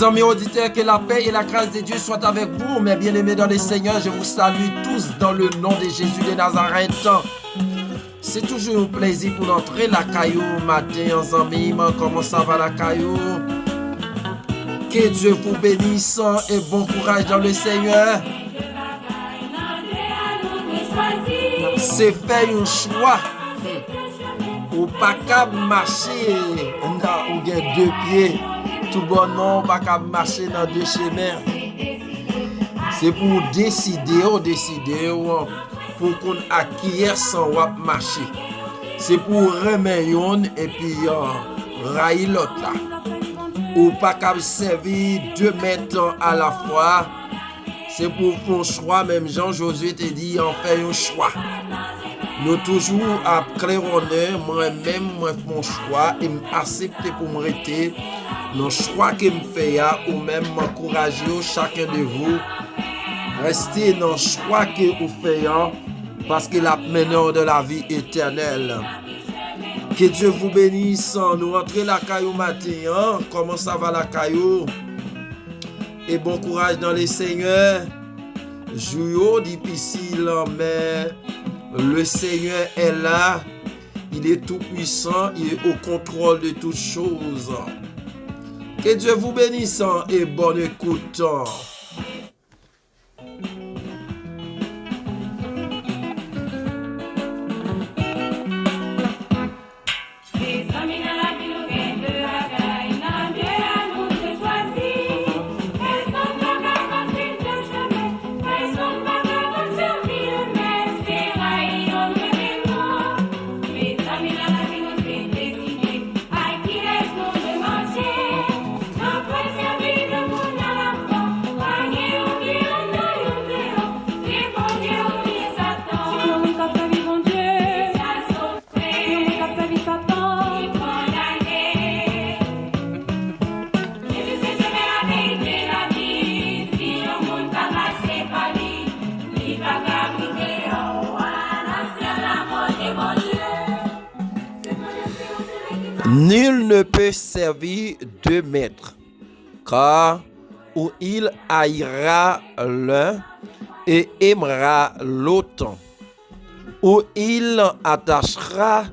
Amis auditeurs, que la paix et la grâce de Dieu soient avec vous, mes bien-aimés dans le Seigneur. Je vous salue tous dans le nom de Jésus de Nazareth. C'est toujours un plaisir pour entrer la caillou matin en amis. Comment ça va la caillou? Que Dieu vous bénisse et bon courage dans le Seigneur. C'est faire un choix. Ou pas qu'à marcher dans deux pieds. Tout bon non, pas qu'à marcher dans deux chemins. C'est pour décider pour qu'on acquiert sans marcher. C'est pour remettre et puis railler l'autre là. Ou pas qu'à servir 2 mètres à la fois. C'est pour faire un choix, même Jean-Josué te dit, on fait un choix. Nous toujours à claironner, moi-même, moi fais un choix et m'accepter pour me rester. Dans le choix que me fait ou même m'encourager chacun de vous. Restez dans le choix que vous faites parce que la meneur de la vie éternelle. Que Dieu vous bénisse. Nous rentrons la caillou matin. Comment ça va la caillou? Et bon courage dans les Seigneurs. Jour difficile, mais le Seigneur est là. Il est tout puissant. Il est au contrôle de toutes choses. Que Dieu vous bénisse et bonne écoute. Nul ne peut servir 2 maîtres, car ou il haïra l'un et aimera l'autre, ou il attachera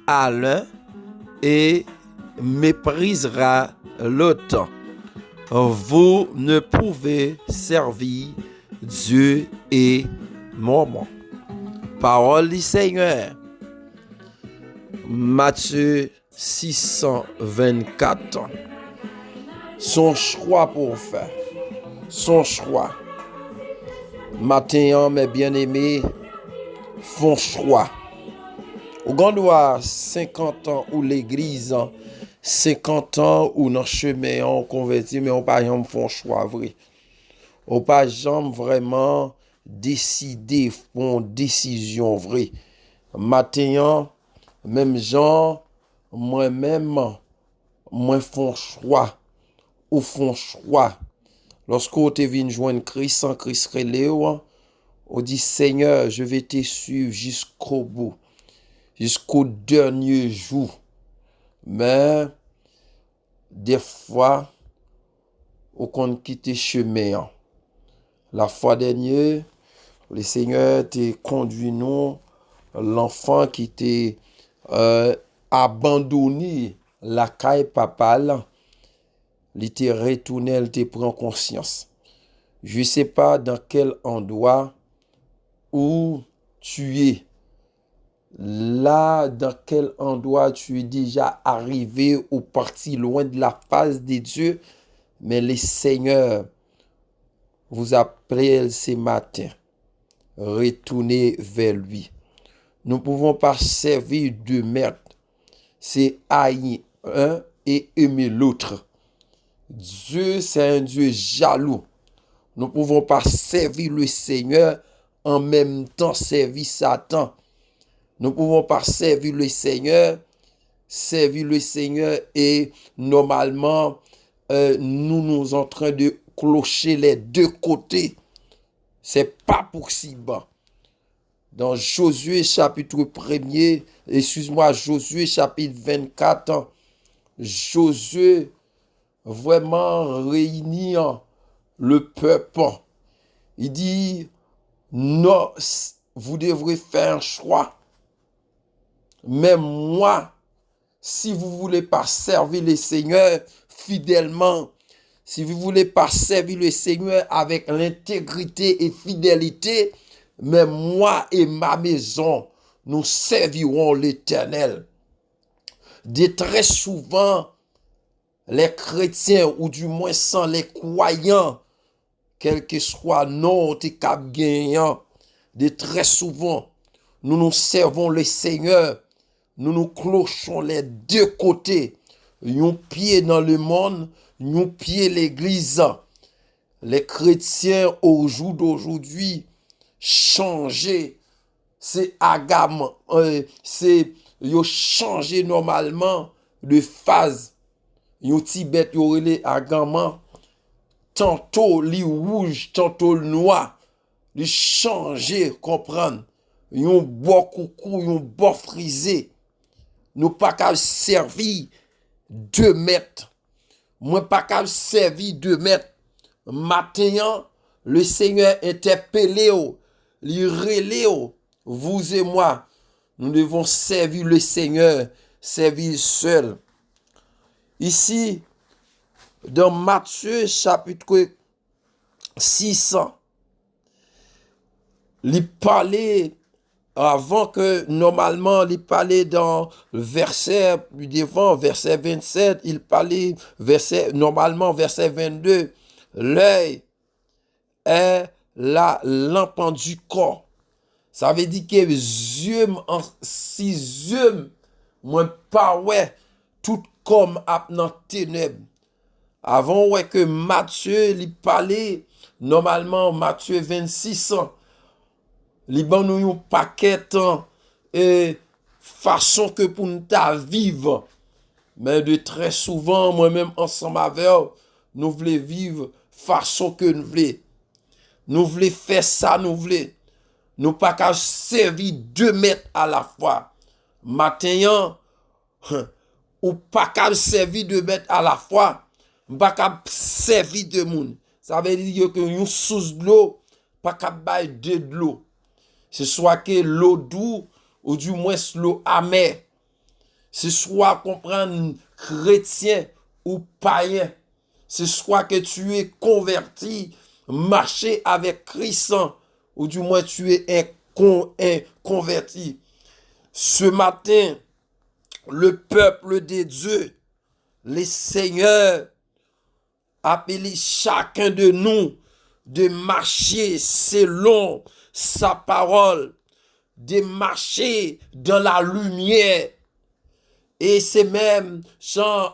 à l'un et méprisera l'autre. Vous ne pouvez servir Dieu et Mammon. Parole du Seigneur. Matthieu 624. Son choix pour faire. Son choix. Matin, mes bien-aimés, font choix. Au grand 50 ans ou l'église, 50 ans ou dans le chemin, on convertit, mais on pas jamais font choix vrai. On pas jamais vraiment décider, font décision vraie. Matin, même gens, moi-même, moi font choix, ou font choix. Lorsque tu viens joindre Christ, en Christ reléo, on dit Seigneur, je vais te suivre jusqu'au bout, jusqu'au dernier jour. Mais, des fois, on compte quitter chemin. La fois dernière, le Seigneur t'a conduit nous, l'enfant qui t'a abandonné la caille papa là, il te retourné, il te prend conscience. Je sais pas dans quel endroit où tu es. Là, dans quel endroit tu es déjà arrivé ou parti loin de la face de Dieu, mais le Seigneur vous appelle ce matin. Retournez vers lui. Nous ne pouvons pas servir 2 maîtres. C'est haïr un et aimer l'autre. Dieu, c'est un Dieu jaloux. Nous ne pouvons pas servir le Seigneur en même temps servir Satan. Nous ne pouvons pas servir le Seigneur servir le Seigneur et normalement, nous en train de clocher les deux côtés. C'est pas possible. Dans Josué chapitre 1er, Josué chapitre 24, Josué vraiment réunit le peuple. Il dit, non, vous devrez faire un choix. Mais moi, si vous voulez pas servir le Seigneur fidèlement, si vous voulez pas servir le Seigneur avec l'intégrité et fidélité, mais moi et ma maison, nous servirons l'Éternel. Très souvent, les chrétiens, ou du moins sans les croyants, quel que soit notre cap gagnant, très souvent, nous servons le Seigneur, nous clochons les deux côtés, un pied dans le monde, un pied l'église. Les chrétiens au jour d'aujourd'hui changé, c'est agam, c'est yo changé normalement de phase. Yon Tibet yo relé agaman, tantôt li rouge, tantôt noir, li changé, comprendre. Yon bo coucou, yon bo frisé. Nous pas qu'à servir 2 mètres. Moi pas qu'à servir 2 mètres. Matin, le Seigneur interpellé, li relé, vous et moi, nous devons servir le Seigneur, servir seul. Ici, dans Matthieu chapitre 6, il parlait, avant que normalement, il parlait dans le verset plus devant, verset 27, il parlait, normalement, verset 22, l'œil est la lampe du corps. Ça veut dire que si yeux, moi pas ouais, tout comme dans ténèbres. Avant ouais que Matthieu il parlait, normalement Matthieu 26, li ban nou yon paquet et façon que pour nous ta vivre. Mais de très souvent, moi-même ensemble avec nous voulons vivre façon que nous voulons. Nous voulons faire ça, nous voulons. Nous pas qu'à servir 2 mètres à la fois. Matin, ou pas qu'à servir 2 mètres à la fois. Pas qu'à servir 2 moun. Ça veut dire que yon source de l'eau, pas qu'à bailler de l'eau. Ce soit que l'eau douce ou du moins l'eau amère. Ce soit comprendre chrétien ou païen. Ce soit que tu es converti, marcher avec Christ, ou du moins tu es un converti. Ce matin, le peuple de Dieu, les seigneurs, appellent chacun de nous de marcher selon sa parole, de marcher dans la lumière. Et c'est même Jean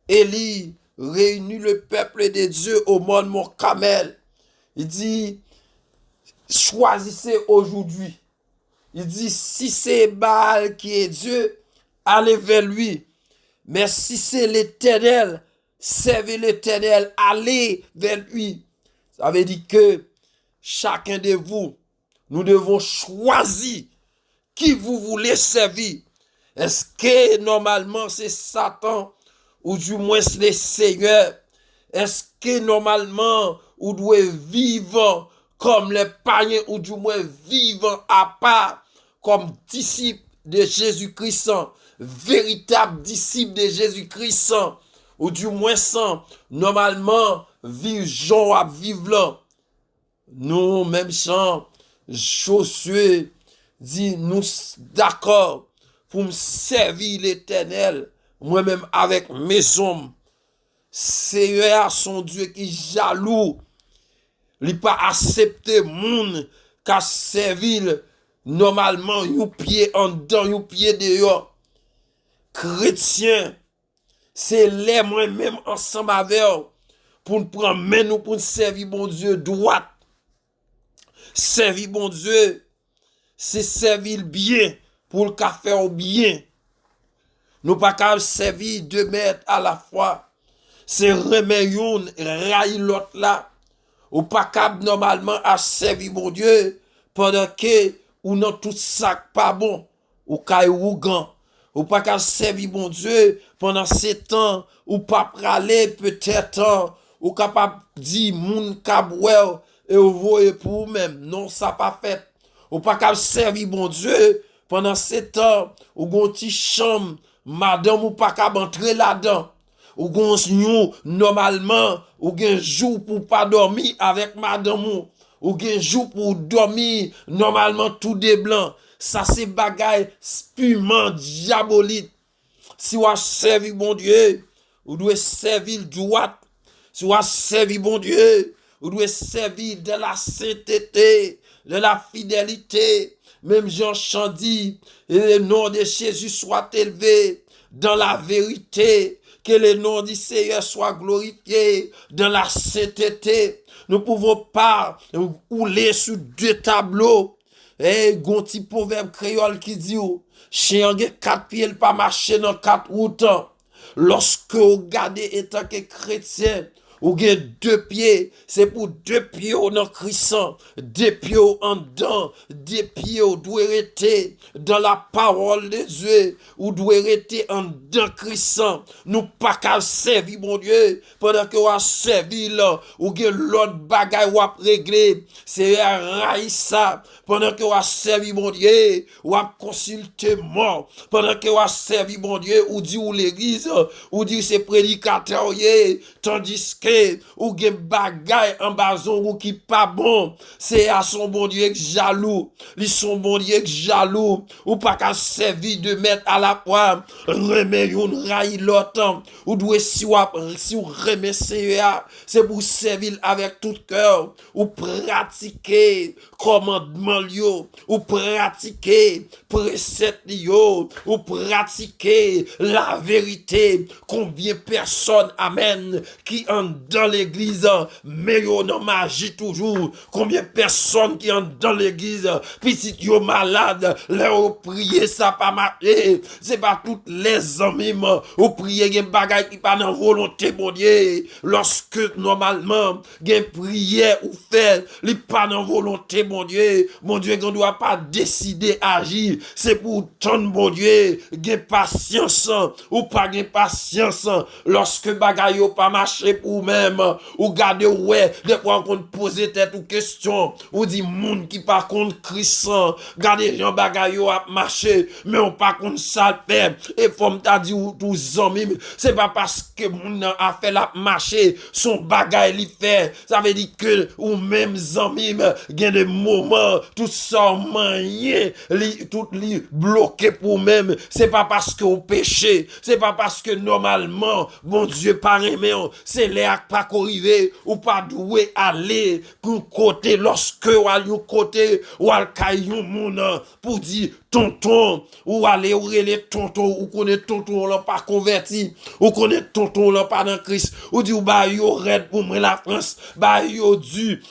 Élie réunit le peuple de Dieu au mont Carmel. Il dit, choisissez aujourd'hui. Il dit, si c'est Baal qui est Dieu, allez vers lui. Mais si c'est l'Éternel, servez l'Éternel, allez vers lui. Ça veut dire que chacun de vous, nous devons choisir qui vous voulez servir. Est-ce que normalement c'est Satan ou du moins le Seigneur? Est-ce que normalement vous devez vivre comme les païens ou du moins vivre à part comme disciples de Jésus-Christ, véritable disciple de Jésus-Christ, ou du moins sans normalement vivre Jean à vivre là. Nous, même sans Josué dit, nous d'accord pour me servir l'Éternel, moi-même avec mes hommes. Seigneur, son Dieu qui jaloux, il pas accepté monde qu'a servi normalement un pied en dedans, un pied dehors. Chrétien, c'est les moi-même ensemble avec pour nous prendre main nous pour servir bon Dieu droite. Servir bon Dieu, c'est servir bien pour le faire bien. Nous pas qu'à servir deux maîtres à la fois. C'est remettre une raille l'autre là. Ou pas qu'à normalement à servir mon Dieu pendant que ou non tout ça pas bon. Ou qu'à ougan. Ou pas qu'à servir mon Dieu pendant 7 ans. Ou pas praler peut-être. Ou capable dire moun kabwel et ou voyez pour vous-même. Non, ça pas fait. Ou pas qu'à servir mon Dieu pendant 7 ans. Ou gon ti chambre. Madame ou pas qu'à entrer là-dedans. Ou gon normalement ou gen jour pour pas dormir avec madame ou gen jour pour dormir normalement tout des blancs. Ça c'est bagay spumant diabolique. Si ou a servi bon Dieu, ou doit servir droite. Si ou a servi bon Dieu, ou doit servir de la sainteté, de la fidélité. Même Jean Chan dit, et le nom de Jésus soit élevé dans la vérité, que le nom du Seigneur soit glorifié dans la sainteté. Nous ne pouvons pas rouler sur 2 tableaux. Et gonti proverbe créole qui dit, chien gen 4 pieds, il pas marcher dans 4 routes. Lorsque vous regardez étant que chrétien, ou gen 2 pieds, c'est pour 2 pieds dans Christ, 2 pieds en dedans, 2 pieds ou doit rester dans la parole de Dieu, ou doit rester en dedans Christ. Nous pas qu'à servir mon Dieu, pendant que vous servi là, ou gen l'autre bagay ou régler, c'est raï ça, pendant que vous servi mon Dieu, ou consulter moi, pendant que vous servi mon Dieu, ou dit ou l'église, ou dit c'est prédicateur, tandis que ou gen bagay en bazon ou qui pas bon, c'est à son bon Dieu que jaloux, li son bon Dieu que jaloux, ou pas qu'à servir de mettre à la fois, remet yon raï l'autre, ou doit si ou remet c'est pour servir avec tout cœur, ou pratiquer commandement yo, ou pratiquer précepte yo, ou pratiquer la vérité. Combien personnes, amen, qui en dans l'église, mais yo non magie toujours. Combien personnes qui en dans l'église, puis si yo malade, leur prier ça pas marcher. C'est pas toutes les amis, ou prier gen bagay qui pas dans volonté bon Dieu. Lorsque normalement, gen prière ou fait, li pas dans volonté bon Dieu qu'on doit pas décider agir. C'est pour ton bon Dieu, gen patience ou pas gen patience. Lorsque bagay yo pas marcher pour même, ou gade ouais, des fois qu'on pose tête ou question, ou dit moun qui pas contre Christ, gade gens bagay yo a marcher, mais on pas contre ça fait. Et comme t'a dit ou tout zami, c'est pas parce que moun a fait la marcher, son bagay li fait, ça veut dire que ou même zami, gen des moments tout ça manié, tout li bloqué pour même, c'est pas parce que au péché, c'est pas parce que normalement bon Dieu pas aimé, c'est les pas arrivé ou pas doué aller pour côté lorsque ou aller côté ou al caillou moun pour dire tonton ou aller ou les tonton ou connaît tonton là pas converti ou connaît tonton là pas dans Christ ou dit ou bah yo red pour moi la France bah yo du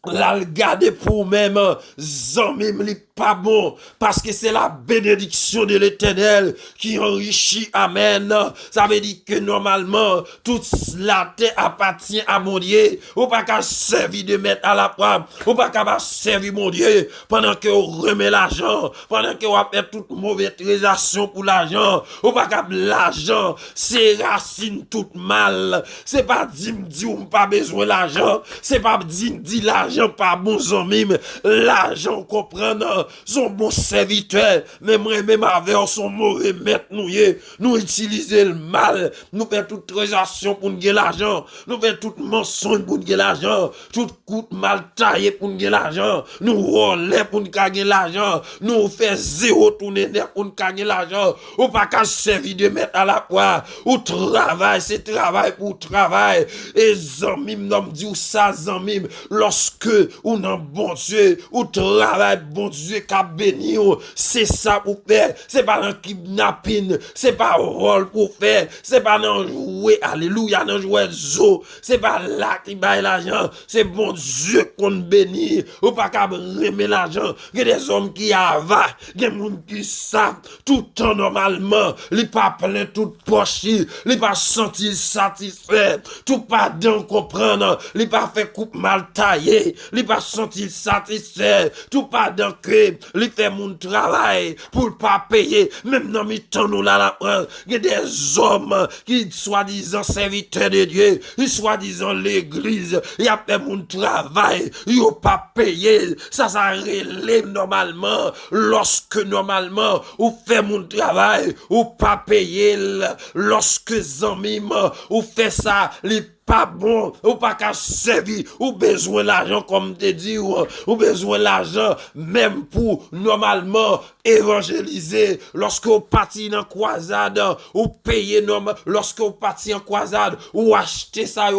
la garder pour même zanmim li pas bon parce que c'est la bénédiction de l'Éternel qui enrichit, amen. Ça veut dire que normalement toute la terre appartient à mon Dieu, ou pas qu'à servir de mettre à la pomme, ou pas qu'à servir mon Dieu pendant que on remet l'argent, pendant que on fait toute mauvaise transaction pour l'argent, ou pas qu'à l'argent c'est racine toute mal. C'est pas dit ou pas besoin l'argent, c'est pas dit l'argent pas bon zanmim, l'argent comprendre son bon serviteur, mais moi même avec son mauvais maître nous utiliser le mal, nous faire toute transaction pour nous gagner l'argent, nous faire toute mensonge pour nous gagner l'argent, tout coup mal taillé pour nous gagner l'argent, nous voler pour nous gagner l'argent, nous faire zéro tourner pour nous gagner l'argent, ou pas qu'à servir de mettre à la poire, ou travail, c'est travail pour travail, et zanmim non dit ou ça zanmim, lorsque ou non bon Dieu, ou travail bon Dieu, Dieu qui a béni, c'est ça pour faire. C'est pas un kidnapping, c'est pas un rôle pour faire, c'est pas un jouet, alléluia, un jouet zo, c'est pas là qui baille l'argent, c'est bon Dieu qu'on bénit, ou pas qu'à remettre l'argent, il y a des hommes qui avalent, il y a des gens qui savent, tout le temps normalement, il pas plein toute poche, il pas senti satisfait, tout pas d'un comprendre, il pas fait coupe mal taillé, il pas senti satisfait, tout pas d'un que, il fait mon travail pour pas payer, même dans mes temps nous là, il y a des hommes qui soi-disant serviteurs de Dieu, ils soi-disant l'église, il a fait mon travail, ils n'ont pas payé, ça relève normalement, lorsque normalement, ou fait mon travail, ou pas payé, lorsque zamim, ou fait ça, les pas bon, ou pas qu'à servir, ou besoin l'argent comme te dit, ou besoin l'argent même pour normalement évangéliser, lorsque vous partez en croisade, ou payer lorsque vous partez en croisade, ou acheter ça,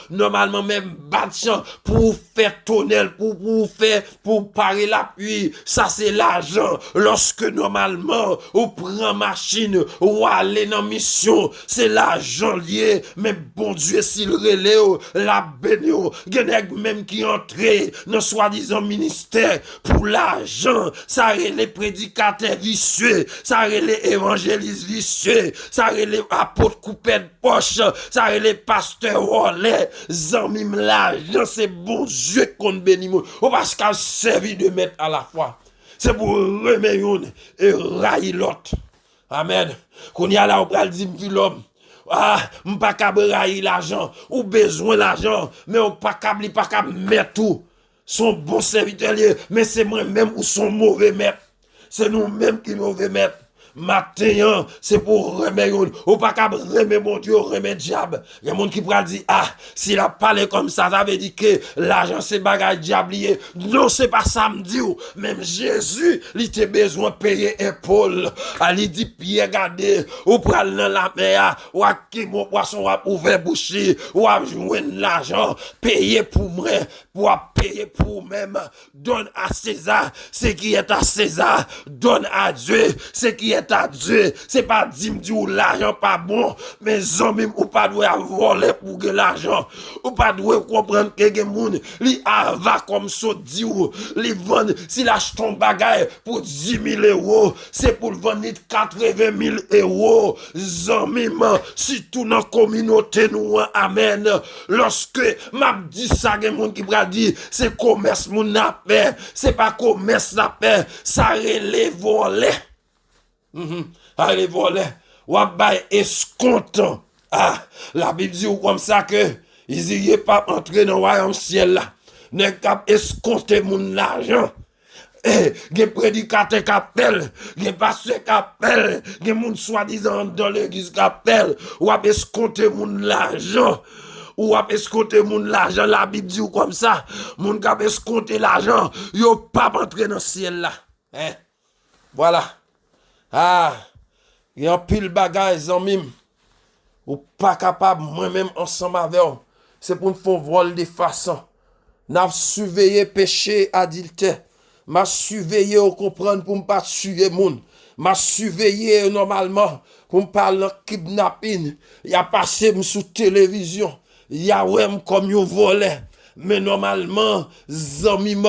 normalement même battant pour faire tunnel, pour parer la pluie, ça c'est l'argent, lorsque normalement, ou prend machine, ou aller dans mission, c'est l'argent lié, mais bon Dieu, s'il relève la béni, même qui entre dans soi-disant ministère pour l'argent, ça relève prédicateur vicieux, ça relève évangéliste vicieux, ça relève apôtre coupé de poche, ça relève pasteur relais, zamim l'argent, c'est bon Dieu qu'on bénit, parce qu'à servi de mettre à la fois, c'est pour remettre et railler l'autre. Amen. Qu'on y a là, on va dire l'homme. Ah, m'pas cabrailler l'argent, ou besoin l'argent, mais on pas mettre tout. Son bon serviteur, mais c'est moi-même ou son mauvais maître. C'est nous-mêmes qui mauvais maître. Matin, c'est pour remettre, ou pas qu'à remettre mon Dieu, remettre diable. Il y a des gens qui pourraient dire, ah, s'il a parlé comme ça veut dire que l'argent c'est bagaille diablier. Non, c'est pas ça me dit. Même Jésus, il était besoin de payer épaule. Il dit, pied gardé, ou pral dans la mer, ou à qui mon poisson a ouvert boucher, ou à jouer l'argent, payer pour moi, pour payer pour même. Donne à César ce qui est à César, donne à Dieu ce qui est à Dieu. C'est pas dire ou l'argent pas bon, mais hommes ou pas doit voler pour que l'argent, ou pas doit comprendre que les gens li ava comme ça dit ou li vendre s'il achète ton bagage pour 10 000 euros, c'est pour le vendre 80 000 euros. Zomim, si tout dans la communauté nous, amen. Lorsque m'a dit ça, il y a des gens qui va dire c'est commerce mon appel, c'est pas commerce l'appel, ça relève voler. Allez voler, ou bay escompte. Ah, la Bible dit comme ça que ils n'iraient pas entrer dans le royaume ciel là. N'est qu'à escompter mon argent. Des prédicateurs qui appellent, des pasteurs qui appellent, des gens soi-disant dans l'église qui appellent, ou à escompter mon argent. Ou à escompter mon l'argent, la Bible dit comme ça, mon qui a escompté l'argent, yo pas entrer dans le ciel là. Voilà. Ah, il y a un pile bagage, zanmim. Ou pas capable, moi-même, ensemble avec eux. C'est pour nous faire vol de façon. N'a surveillé péché, adultère. M'a surveillé au comprendre pour ne pas tuer moun. M'a surveillé normalement pour me parler de kidnapping. Il a passé sous télévision. Il y a comme yo volé. Mais normalement, zanmim,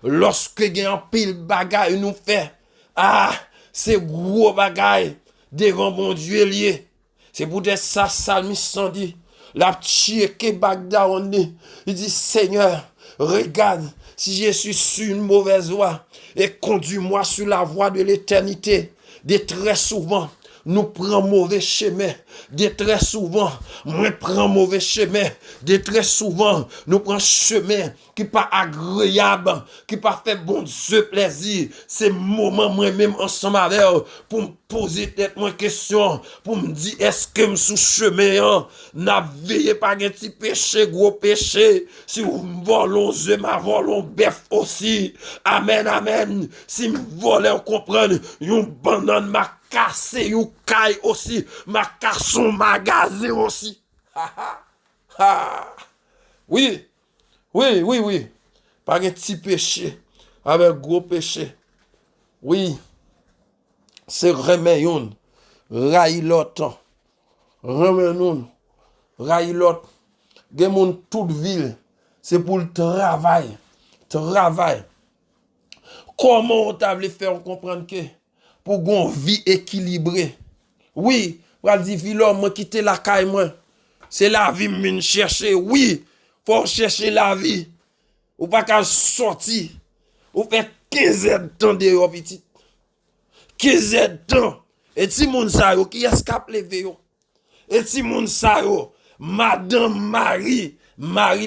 lorsque il y a un pile bagage, nous fait. Ah, c'est gros bagaille devant mon Dieu lié. C'est pour dire ça, Salmiste dit, la petite que Bagdad on dit, il dit, Seigneur, regarde, si je suis sur une mauvaise voie, et conduis-moi sur la voie de l'éternité. De très souvent, nous prenons mauvais chemin. De très souvent, moi prends mauvais chemin. De très souvent, nous prenons chemin qui pas agréable, qui pas fait bon Dieu plaisir. C'est moment moi-même ensemble avec pour me poser tête moi question, pour me dire est-ce que me sous chemin n'a veillé pas un petit péché, gros péché. Si vous me volez aux œufs, ma volons bœuf aussi. Amen, amen. Si me volez, on comprend, yon banane ma cassé, yon caille aussi, ma casse son magasin aussi. Oui. Pas un petit péché. avec gros péché. Oui, c'est remet yon, ray l'autre, remet nous, ray l'autre. Gen moun toute ville, c'est pour le travail. Travail. Comment on t'a voulu faire comprendre que pour une vie équilibrée? Oui, on va dire, l'homme quitter la caille, moi. C'est la vie que chercher. Oui, faut chercher la vie. Ou pas qu'à sortir. Ou fait 15 ans de temps de petit. 15 ans de temps. Et si moun sa yo, qui escape levé yo? Et si moun sa yo, Madame Marie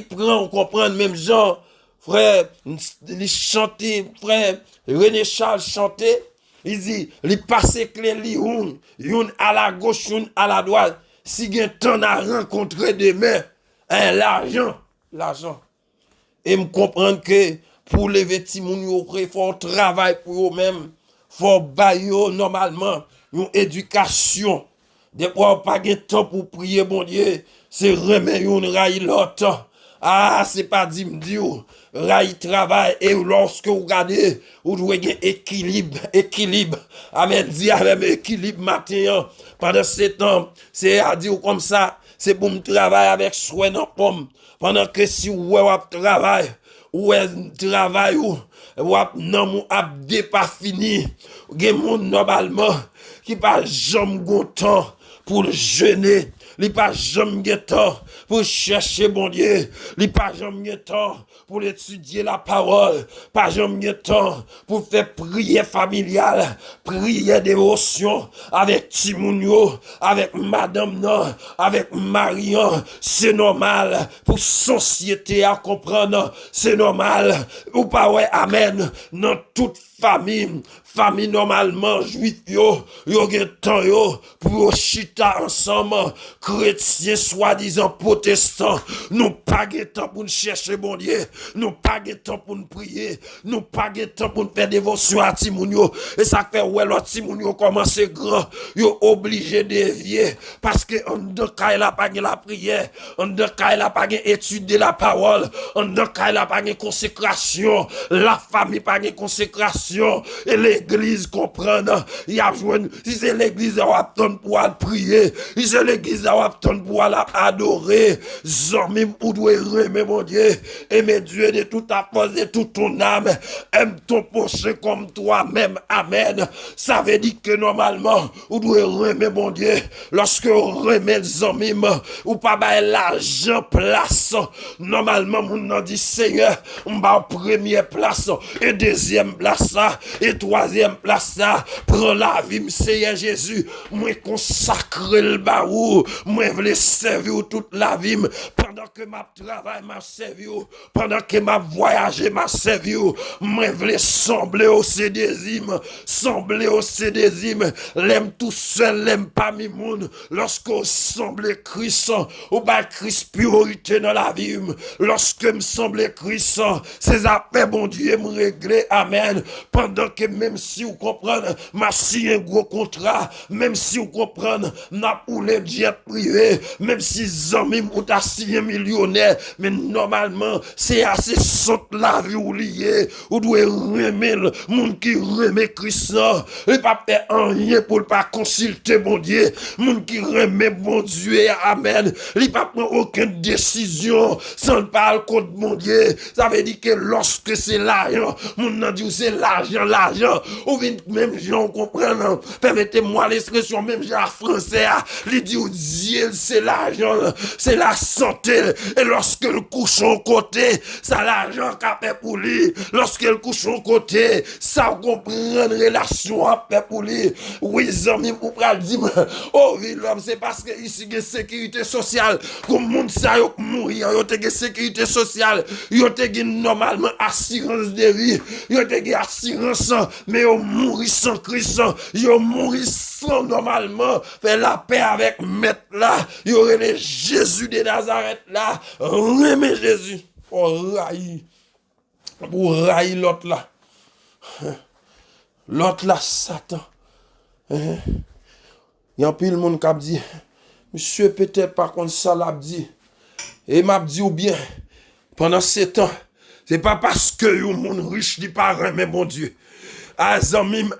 prend, on comprend même genre, frère, il chantait, frère, René Charles chantait, il dit, il passe clé li une à la gauche, une à la droite, si il y a temps à rencontrer demain, l'argent. Et me comprendre que pour les vêtements, il faut travailler pour eux-mêmes, faut bailler normalement une éducation. Des fois, pas de temps pour prier, bon Dieu, c'est remettre une raille l'autre. Ah, c'est pas dire, raille travail, et lorsque vous regardez, vous devez gagner équilibre. Amen, dit avec équilibre matin, pendant 7 ans, c'est à dire comme ça, c'est pour me travailler avec soin en pomme. Pendant que si vous travaillez, ou travail ou non pas fini, gen moun normalement qui pas jamais temps pour le jeûner, li pas jamais temps pour chercher bon Dieu, li pas jamais temps pour étudier la parole, pas jamais temps pour faire prière familiale, prière dévotion avec Timounio, avec Madame non, avec Marion, c'est normal pour société à comprendre, c'est normal ou pas ouais amen dans toute famille normalement juif yo gen temps yo pour chita ensemble chrétiens soi-disant protestants nous pas gen temps pour chercher bon Dieu nous pas gen temps pour prier nous pas gen temps pour faire dévotion à Timounio et ça fait ouais l'autre Timounio commence grand yo obligé dévier parce que en de cas il a pas la prière en de cas il a pas étudier la parole en de cas il a pas consécration la famille pas consécration et l'église comprendre il a joué si c'est l'église à attendre pour prier si c'est l'église à attendre pour adorer zormi pour doit aimer mon Dieu aimer Dieu de toute ta force de toute ton âme aime ton prochain comme toi-même amen ça veut dire que normalement ou doit aimer mon Dieu lorsque on remet zormi ou pas ba l'argent place normalement mon dit Seigneur on va première place et deuxième place et troisième place ça prends la vie Seigneur Jésus moi consacrer le baou moi veux servir toute la vie pendant que ma travail m'a servi pendant que m'a voyagé m'a servi moi veux sembler au cédésime l'aime tout seul l'aime pas mi monde lorsque semble Christ ou pas Christ priorité dans la vie lorsque me semble Christ ces affaires bon Dieu me régler amen pendant que même si vous comprenez, m'a signé un gros contrat, même si vous comprenez, n'a pour les jet privé, même si Zami ou t'a signé millionnaire, mais normalement, c'est assez saute la vie ou lié, ou doit remettre le monde qui remet Christ, il pas faire rien pour pas consulter bon Dieu, monde qui remet bon Dieu, amen, il pas prendre aucune décision sans parler contre mon Dieu, ça veut dire que lorsque c'est l'argent, mon n'a dit c'est l'argent, ou bien même gens comprennent, permettez-moi l'expression, même gens français, il dit Dieu c'est l'argent, c'est la santé, et lorsque le couchon côté, ça l'argent qu'a fait pour lui, lorsque le couchon côté, ça comprend relation à fait pour lui, oui, amis, pour dire, oh oui, l'homme, c'est parce que ici, il y a sécurité sociale, comme le monde ça, il mourir, il y a sécurité sociale, il y a normalement assurance de vie, il y a assurance, mais il mourir sans Christ, il mourir sans normalement faire la paix avec maître là, il y aurait le Jésus de Nazareth là, remet Jésus, pour railler l'autre là, Satan. Il y a un peu de monde qui a dit, monsieur peut-être par contre ça l'a dit, et m'a dit ou bien, pendant 7 ans, C'est pas parce que yon moun riche li pa reme bon Dieu. Ah, zamim,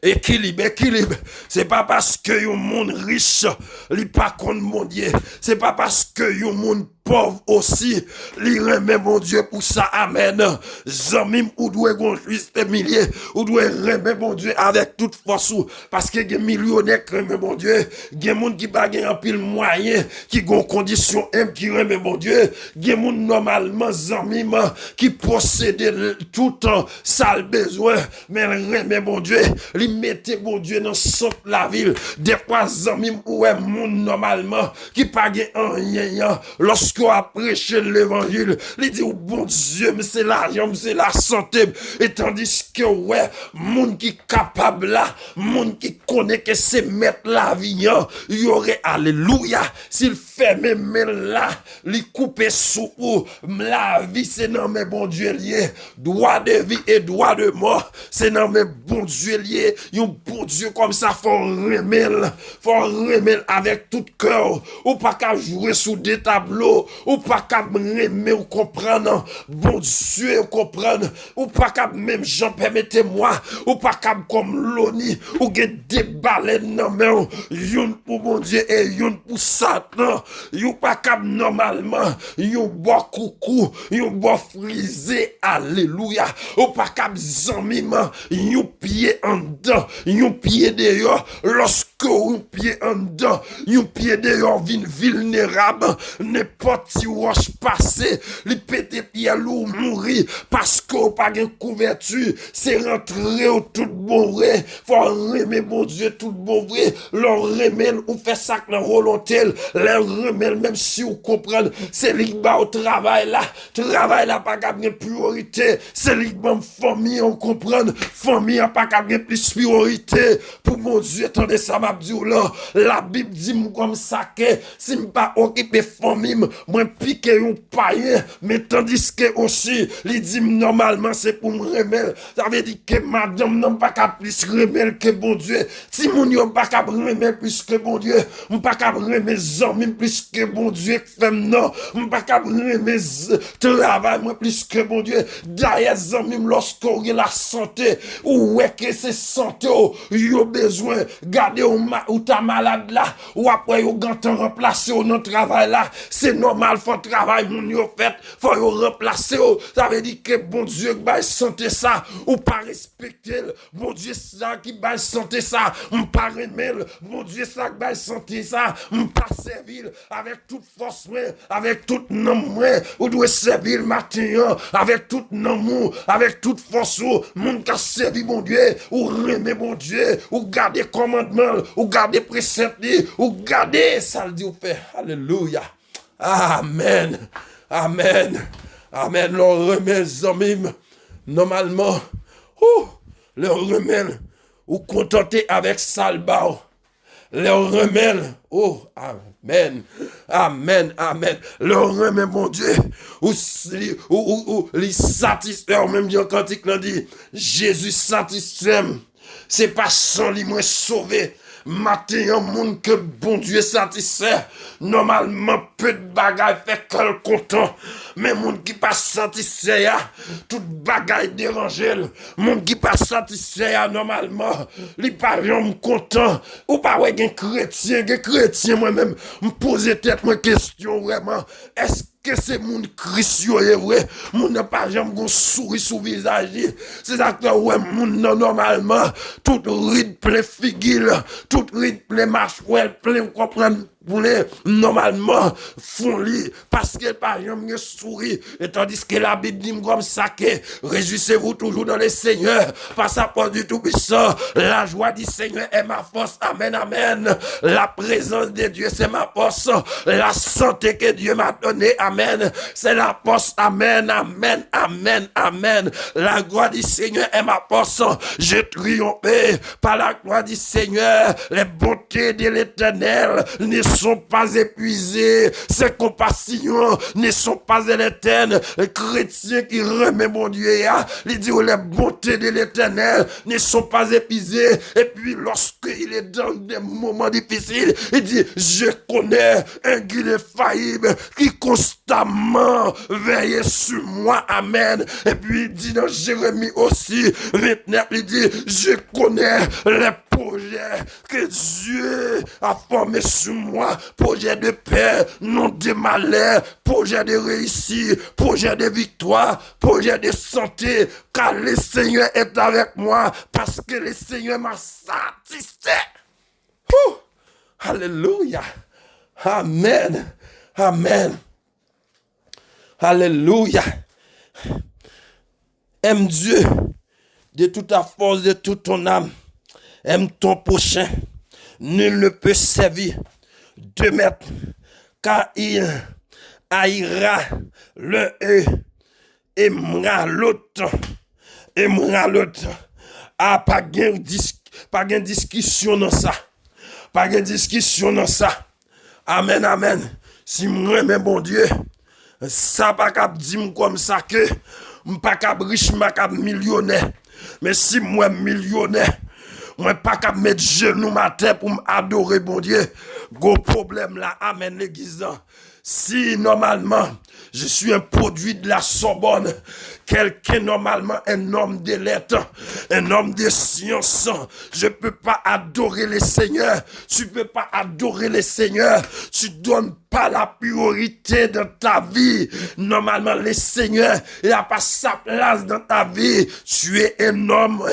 équilibre. C'est pas parce que yon moun riche li pa kon mon Dieu. C'est pas parce que yon moun pauvre aussi, li remet mon Dieu pour ça, amen. Zamim, ou doit gon juste milliers, ou doit remet mon Dieu avec toute force, parce que gen millionnaire qui remet mon Dieu, gen moun qui pa gen en pile moyen, qui gon condition M qui remet mon Dieu, gen moun normalement zamim, qui possède tout temps, ça le besoin, mais remet mon Dieu, li mette mon Dieu dans centre la ville, des fois zamim, ouais, moun normalement, qui pa gen en rien, lorsque qu'on a prêché l'évangile, il dit, oh bon Dieu, mais c'est l'argent, mais c'est la santé. Et tandis que, ouais, monde qui capable là, monde qui connaît que c'est mettre la vie, il y aurait, alléluia, s'il fait même là, il coupe sous la vie, c'est non, mais bon Dieu lié, droit de vie et droit de mort, c'est non, mais bon Dieu lié, un bon Dieu comme ça, faut remettre avec tout cœur, ou pas qu'à jouer sous des tableaux, ou pas qu'à remettre ou comprendre, bon Dieu, ou comprendre, ou pas qu'à même Jean, permettez-moi, ou pas qu'à comme l'ONI, ou que des baleines, non, mais yon pour mon Dieu et yon pour Satan, yon pas qu'à normalement, yon bois coucou, yon bois frisé, alléluia, ou pas qu'à zamima, yon pied en dedans, yon pied dehors, lorsque yon pied en dedans, yon pied dehors, vin vulnérable, n'importe si roche passé, li pété pied lourd mourir, parce qu'on pas de couverture, c'est rentrer au tout bon vrai, faut remettre mon Dieu tout bon vrai, leur remettre ou fait ça dans volonté, leur remettre même si vous comprenez, c'est libre au travail là pas de priorité, c'est libre famille on comprend, famille a pas de plus priorité, pour mon Dieu, attendez ça m'a dit là, la Bible dit comme ça que si m'pas occupé famille, moi piquer un païen, mais tandis que aussi, il dit normalement c'est pour me remettre, ça veut dire que madame n'a pas qu'à plus remettre que bon Dieu, si mon yon pas qu'à remettre plus que bon Dieu, m'pas pas qu'à remettre amis plus que bon Dieu, femme non, m'pas pas qu'à remettre travail moi plus que bon Dieu, d'ailleurs amis lorsqu'on a la santé, ou ouais que c'est santé, yo besoin, garder ou ta malade là, ou après yo gantan remplacer au non travail là, c'est normal, faut travail moun yo fait, faut yo remplacer, ça veut dire que bon Dieu ba santé ça, ou pas respecter, bon Dieu ça qui ba santé ça, on pas remettre, bon Dieu ça qui ba santé ça, on pas servir avec toute force, avec tout nom, ou doit servir matin, avec tout nom, avec toute force, moun ka servi bon Dieu, ou remet bon Dieu, ou garder commandement, ou garder précepte, ou garder ça le dit ou fait. Alléluia. Amen. Leur remet amis normalement. Leur remet ou contenté avec salbao. Leur remet Amen. Leur remet mon Dieu ou les satisfaire même Jean Cantique l'a dit Jésus satisfait. C'est pas sans lui moins sauvé. Matin, un monde que bon Dieu satisfait. Normalement, peu de bagaille fait qu'elle content. Mais monde qui pas satisfait, tout bagaille dérangé. Monde qui pas satisfait, normalement, li pas jamais content. Ou pas ouais, gen chrétien, moi-même, me poser tête, moi, question vraiment. Est-ce que c'est mon Christ est vrai, mon n'a pas jamais gon souris sous visage, c'est ça que ouais mon normalement tout ride plein figure, tout ride plein marche ouais plein comprendre pour les normalement font li parce que par exemple souris et tandis que la Bible dit comme ça que réjouissez-vous toujours dans le Seigneur par sa porte du tout puissant, la joie du Seigneur est ma force, amen, la présence de Dieu c'est ma force, la santé que Dieu m'a donnée, amen, c'est la force, amen, la gloire du Seigneur est ma force, je triomphe par la gloire du Seigneur, les bontés de l'Éternel ne sont pas épuisés, ses compassions ne sont pas éternelles. Les chrétiens qui remet mon Dieu, il dit les bontés de l'Éternel ne sont pas épuisées. Et puis lorsqu'il est dans des moments difficiles, il dit, je connais un guide infaillible qui constamment veille sur moi. Amen. Et puis il dit dans Jérémie aussi, 29, il dit, je connais les projets que Dieu a formés sur moi, projet de paix, non de malheur, projet de réussite, projet de victoire, projet de santé, car le Seigneur est avec moi, parce que le Seigneur m'a satisfait. Ouh. Alléluia. Amen. Amen. Alléluia. Aime Dieu de toute ta force, de toute ton âme. Aime ton prochain. Nul ne peut servir deux maîtres, car il haïra l'un et aimera l'autre. Aimera l'autre. Ah, pas de discussion dans ça. Pas de discussion dans ça. Amen, amen. Si moi, mais bon Dieu, ça pas cap dire comme ça que pas cap riche, pas cap millionnaire. Mais si moi millionnaire, moi pas cap mettre genoux ma tête pour m'adorer bon Dieu. Gros problème là, amen l'église. Si normalement je suis un produit de la Sorbonne, quelqu'un normalement un homme de lettres, un homme de science, je peux pas adorer le Seigneur. Tu peux pas adorer le Seigneur. Tu donnes pas la priorité dans ta vie. Normalement le Seigneur, il a pas sa place dans ta vie. Tu es un homme,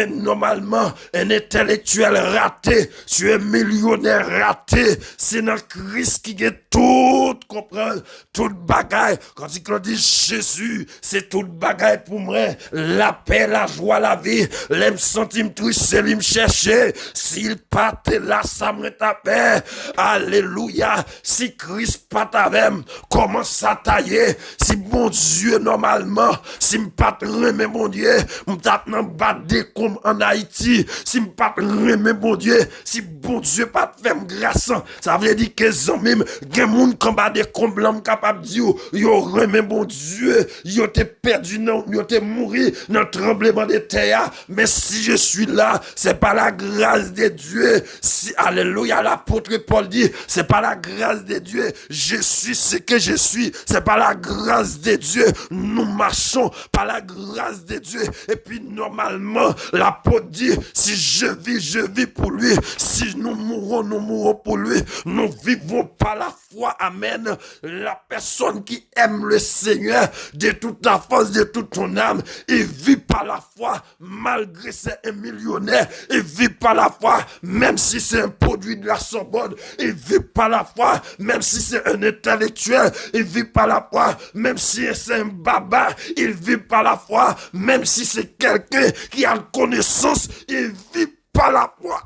normalement un intellectuel raté. Tu es millionnaire raté. C'est dans Christ qui est tout comprendre, toute bagaille. Quand il dit Jésus, c'est toute bagaille pour moi. La paix, la joie, la vie. L'aime centime triste, c'est lui me chercher. S'il partait là, ça me tapait. Alléluia. Si Christ pas avec, comment ça tailler? Si bon Dieu, normalement, si me pas mais mon Dieu, me tape dans badé comme en Haïti. Si me pas mais bon Dieu, si bon Dieu pas fait grâce, ça veut dire que zomim, gen moun combat de comblam capable dire yo remet bon Dieu, yo t'es perdu non, yo t'es mouru dans le tremblement de terre, mais si je suis là, c'est pas la grâce de Dieu. Si alléluia, l'apôtre Paul dit, c'est pas la grâce de Dieu, je suis ce que je suis, c'est pas la grâce de Dieu, nous marchons par la grâce de Dieu. Et puis normalement, l'apôtre dit, si je vis pour lui, si nous mourons pour lui, nous vivons par la foi. Amen. La personne qui aime le Seigneur de toute ta force, de toute ton âme, il vit par la foi, malgré c'est un millionnaire, il vit par la foi, même si c'est un produit de la Sorbonne, il vit par la foi, même si c'est un intellectuel, il vit par la foi, même si c'est un baba, il vit par la foi, même si c'est quelqu'un qui a une connaissance, il vit par la foi.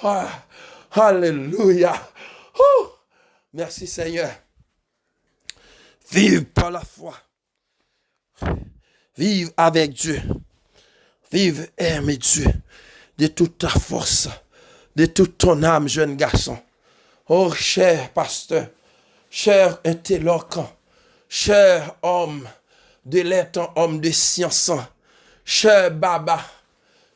Ah, alléluia. Oh, merci Seigneur. Vive par la foi. Vive avec Dieu. Vive aimer Dieu de toute ta force, de toute ton âme, jeune garçon. Oh, cher pasteur, cher interloquant, cher homme de lettres, homme de science, cher baba,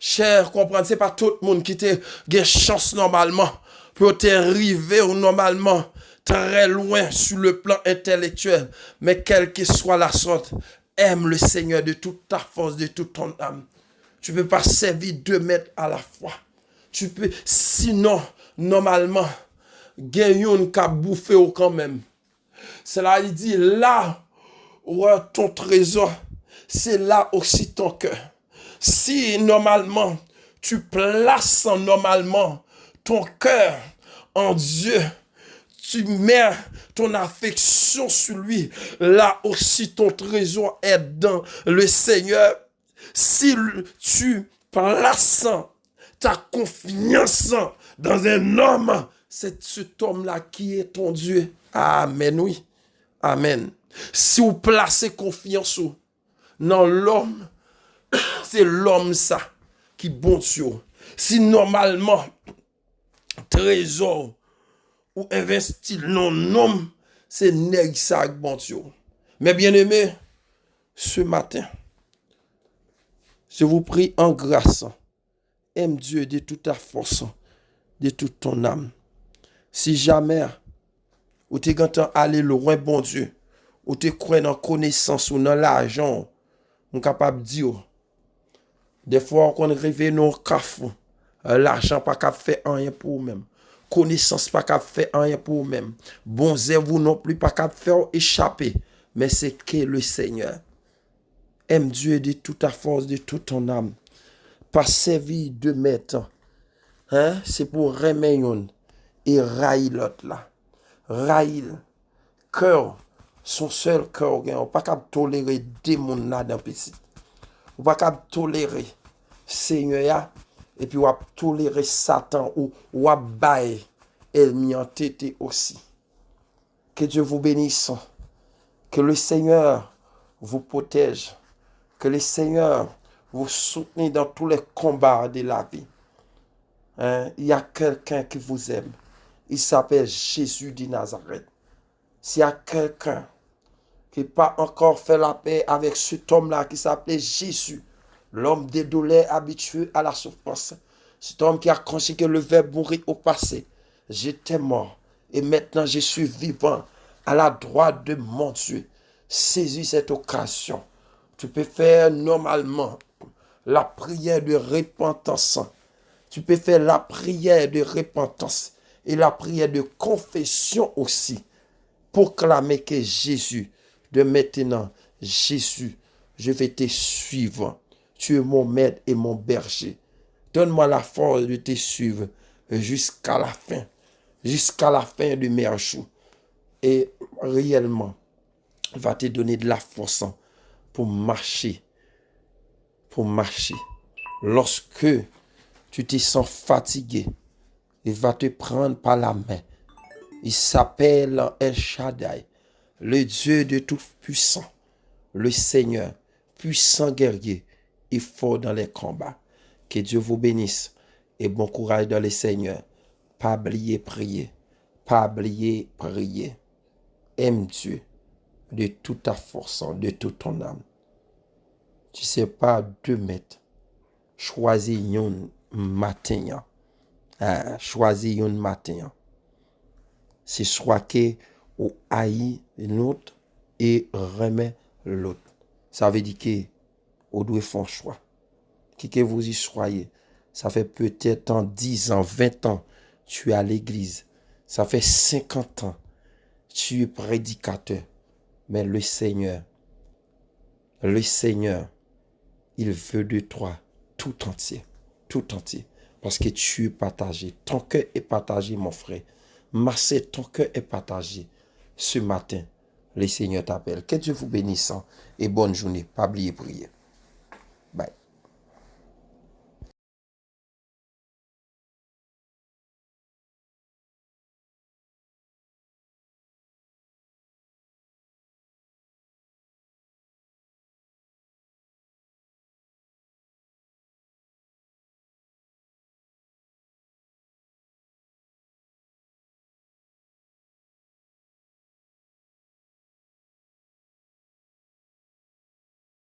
cher comprendre, c'est pas tout le monde qui te gagne chance normalement pour te arriver normalement très loin sur le plan intellectuel, mais quelle que soit la sorte, aime le Seigneur de toute ta force, de toute ton âme. Tu peux pas servir 2 maîtres à la fois. Tu peux, sinon, normalement, gagnons qu'à bouffer au quand même. Cela il dit, là où ton trésor, c'est là aussi ton cœur. Si normalement, tu places normalement ton cœur en Dieu, tu mets ton affection sur lui, là aussi ton trésor est dans le Seigneur. Si tu places ta confiance dans un homme, c'est cet homme-là qui est ton Dieu. Amen, oui. Amen. Si vous placez confiance dans l'homme, c'est l'homme ça qui bon Dieu. Si normalement, trésor ou investir non homme, c'est nèg ça ak bon Dieu. Mais bien aimé, ce matin, je vous prie en grâce, aime Dieu de toute ta force, de toute ton âme. Si jamais, ou tu es aller loin, bon Dieu, ou tu crois dans la connaissance ou dans l'argent, on est capable de dire, des fois, on rêve dans le café, l'argent pas capable de faire rien pour vous-même. Connaissance pas capable de faire rien pour vous-même. Bon vous non plus pas capable de faire échapper. Mais c'est que le Seigneur. Aime Dieu de toute ta force, de toute ton âme. Pas servir de maître. Hein? C'est pour remettre et railler l'autre là. Railler. Cœur. Son seul cœur. On pas capable de tolérer des démons là dans petit. On pas capable de tolérer Seigneur et puis on va tolérer Satan ou on bailler ennemi en tête aussi. Que Dieu vous bénisse. Que le Seigneur vous protège. Que le Seigneur vous soutienne dans tous les combats de la vie. Hein? Il y a quelqu'un qui vous aime. Il s'appelle Jésus de Nazareth. S'il y a quelqu'un qui n'a pas encore fait la paix avec cet homme-là qui s'appelait Jésus, l'homme des douleurs habitué à la souffrance, cet homme qui a conscience que le verbe mourir au passé, j'étais mort et maintenant je suis vivant à la droite de mon Dieu. Saisis cette occasion. Tu peux faire normalement la prière de repentance. Tu peux faire la prière de repentance et la prière de confession aussi. Pour clamer que Jésus, de maintenant, Jésus, je vais te suivre. Tu es mon maître et mon berger. Donne-moi la force de te suivre jusqu'à la fin de mes jours. Et réellement, il va te donner de la force pour marcher. Lorsque tu te sens fatigué, il va te prendre par la main. Il s'appelle El Shaddai, le Dieu de tout-puissant, le Seigneur, puissant guerrier, et fort dans les combats. Que Dieu vous bénisse et bon courage dans le Seigneur. Pas oublier prier, pas oublier prier. Aime Dieu de toute ta force, de toute ton âme. Tu sais pas 2 mètres. Choisis un matin. Choisis un matin. C'est soit que ou haït l'autre et remet l'autre. Ça veut dire que vous devez faire un choix. Qui que vous y soyez, ça fait peut-être en 10 ans, 20 ans, tu es à l'église. Ça fait 50 ans, tu es prédicateur. Mais le Seigneur, il veut de toi tout entier. Parce que tu es partagé. Ton cœur est partagé, mon frère. Marcel, ton cœur est partagé. Ce matin, le Seigneur t'appelle. Que Dieu vous bénisse et bonne journée. Pas oublier prier.